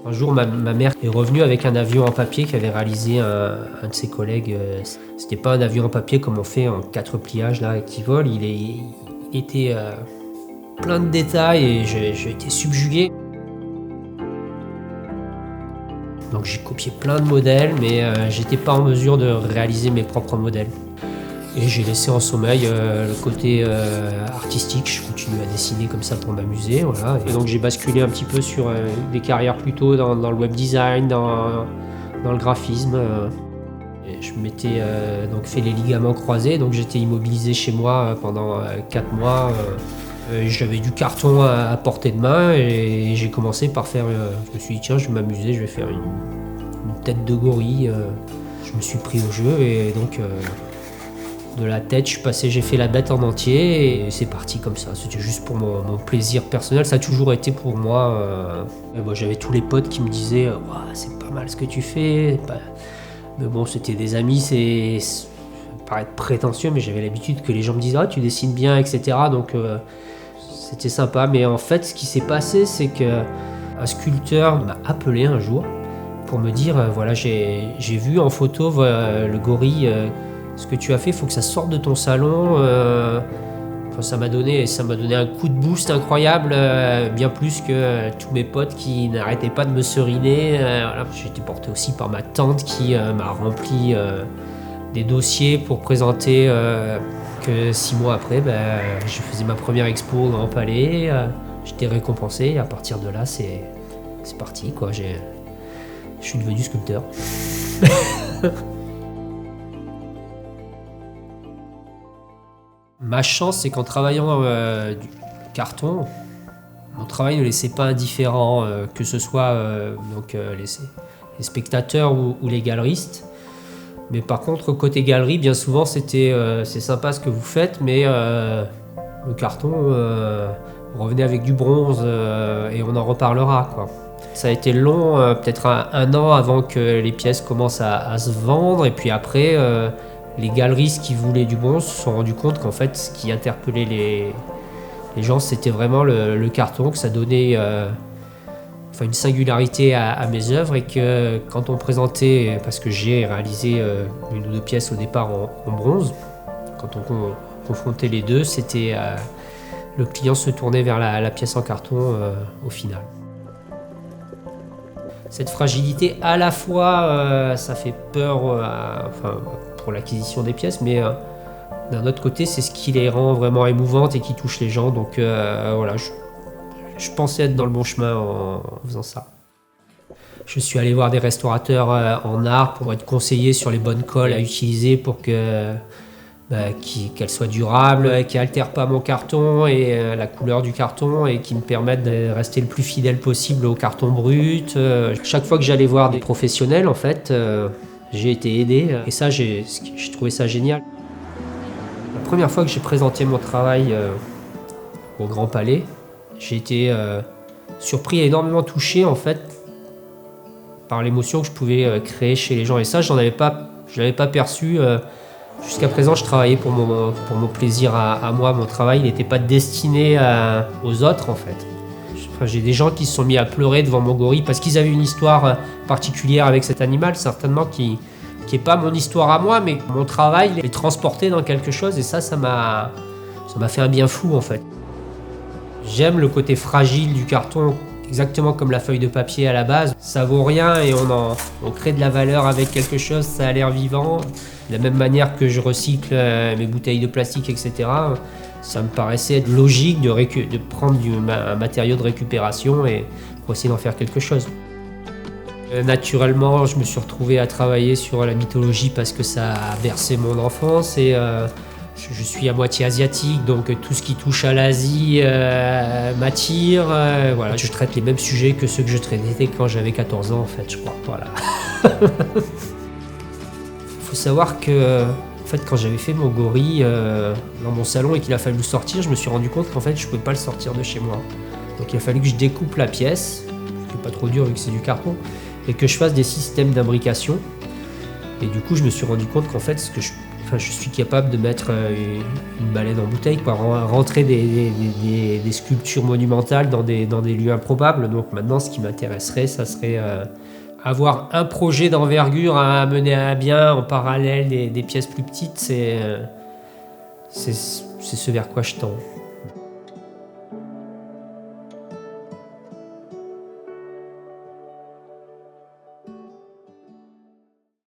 Un jour, ma mère est revenue avec un avion en papier qu'avait réalisé un de ses collègues. C'était pas un avion en papier comme on fait en 4 pliages là, qui vole. Il était plein de détails et j'ai été subjugué. Donc j'ai copié plein de modèles, mais j'étais pas en mesure de réaliser mes propres modèles. Et j'ai laissé en sommeil le côté artistique. Je continue à dessiner comme ça pour m'amuser, voilà. Et donc j'ai basculé un petit peu sur des carrières plutôt dans le web design, dans le graphisme. Et je m'étais donc fait les ligaments croisés, donc j'étais immobilisé chez moi pendant 4 mois. J'avais du carton à portée de main et j'ai commencé par faire. Je me suis dit tiens, je vais m'amuser, je vais faire une tête de gorille. Je me suis pris au jeu et donc de la tête, j'ai fait la bête en entier et c'est parti comme ça. C'était juste pour mon plaisir personnel. Ça a toujours été pour moi. J'avais tous les potes qui me disaient ouah, c'est pas mal ce que tu fais. Mais bon, c'était des amis, ça paraît prétentieux, mais j'avais l'habitude que les gens me disent ah, tu dessines bien, etc. Donc c'était sympa. Mais en fait, ce qui s'est passé, c'est qu'un sculpteur m'a appelé un jour pour me dire voilà, j'ai vu en photo le gorille. Ce que tu as fait, il faut que ça sorte de ton salon. Ça m'a donné un coup de boost incroyable, bien plus que tous mes potes qui n'arrêtaient pas de me seriner. Voilà. J'étais porté aussi par ma tante qui m'a rempli des dossiers pour présenter que 6 mois après, je faisais ma première expo au Grand Palais. J'étais récompensé et à partir de là, c'est parti, quoi. Je suis devenu sculpteur. Ma chance, c'est qu'en travaillant du carton, mon travail ne laissait pas indifférent, que ce soit les spectateurs ou les galeristes. Mais par contre, côté galerie, bien souvent, c'est sympa ce que vous faites, mais le carton revenait avec du bronze et on en reparlera, quoi. Ça a été long, peut-être un an avant que les pièces commencent à se vendre, et puis après... les galeristes qui voulaient du bronze se sont rendus compte qu'en fait, ce qui interpellait les gens, c'était vraiment le carton, que ça donnait une singularité à mes œuvres et que quand on présentait, parce que j'ai réalisé 1 ou 2 pièces au départ en bronze, quand on confrontait les deux, c'était le client se tournait vers la pièce en carton au final. Cette fragilité, à la fois, ça fait peur pour l'acquisition des pièces, mais d'un autre côté, c'est ce qui les rend vraiment émouvantes et qui touche les gens. Donc voilà, je pensais être dans le bon chemin en faisant ça. Je suis allé voir des restaurateurs en art pour être conseillé sur les bonnes colles à utiliser pour qu'elles soient durables, qui n'altèrent pas mon carton et la couleur du carton et qui me permettent de rester le plus fidèle possible au carton brut. Chaque fois que j'allais voir des professionnels, en fait, j'ai été aidé et ça, j'ai trouvé ça génial. La première fois que j'ai présenté mon travail au Grand Palais, j'ai été surpris et énormément touché, en fait, par l'émotion que je pouvais créer chez les gens. Et ça, je l'avais pas perçu. Jusqu'à présent, je travaillais pour mon plaisir à moi. Mon travail n'était pas destiné aux autres, en fait. J'ai des gens qui se sont mis à pleurer devant mon gorille parce qu'ils avaient une histoire particulière avec cet animal, certainement qui n'est pas mon histoire à moi, mais mon travail est transporté dans quelque chose et ça m'a fait un bien fou, en fait. J'aime le côté fragile du carton, exactement comme la feuille de papier à la base. Ça vaut rien et on crée de la valeur avec quelque chose, ça a l'air vivant. De la même manière que je recycle mes bouteilles de plastique, etc., ça me paraissait être logique de prendre un matériau de récupération et pour essayer d'en faire quelque chose. Naturellement, je me suis retrouvé à travailler sur la mythologie parce que ça a bercé mon enfance et je suis à moitié asiatique, donc tout ce qui touche à l'Asie m'attire. Voilà. Je traite les mêmes sujets que ceux que je traitais quand j'avais 14 ans, en fait, je crois. Voilà. Il faut savoir que en fait, quand j'avais fait mon gorille dans mon salon et qu'il a fallu le sortir, je me suis rendu compte qu'en fait, je ne pouvais pas le sortir de chez moi. Donc il a fallu que je découpe la pièce, ce qui n'est pas trop dur vu que c'est du carton, et que je fasse des systèmes d'imbrication. Et du coup, je me suis rendu compte qu'en fait, ce que je Enfin, je suis capable de mettre une baleine en bouteille, quoi, rentrer des sculptures monumentales dans des lieux improbables. Donc maintenant, ce qui m'intéresserait, ça serait avoir un projet d'envergure à mener à bien en parallèle des pièces plus petites. C'est ce vers quoi je tends.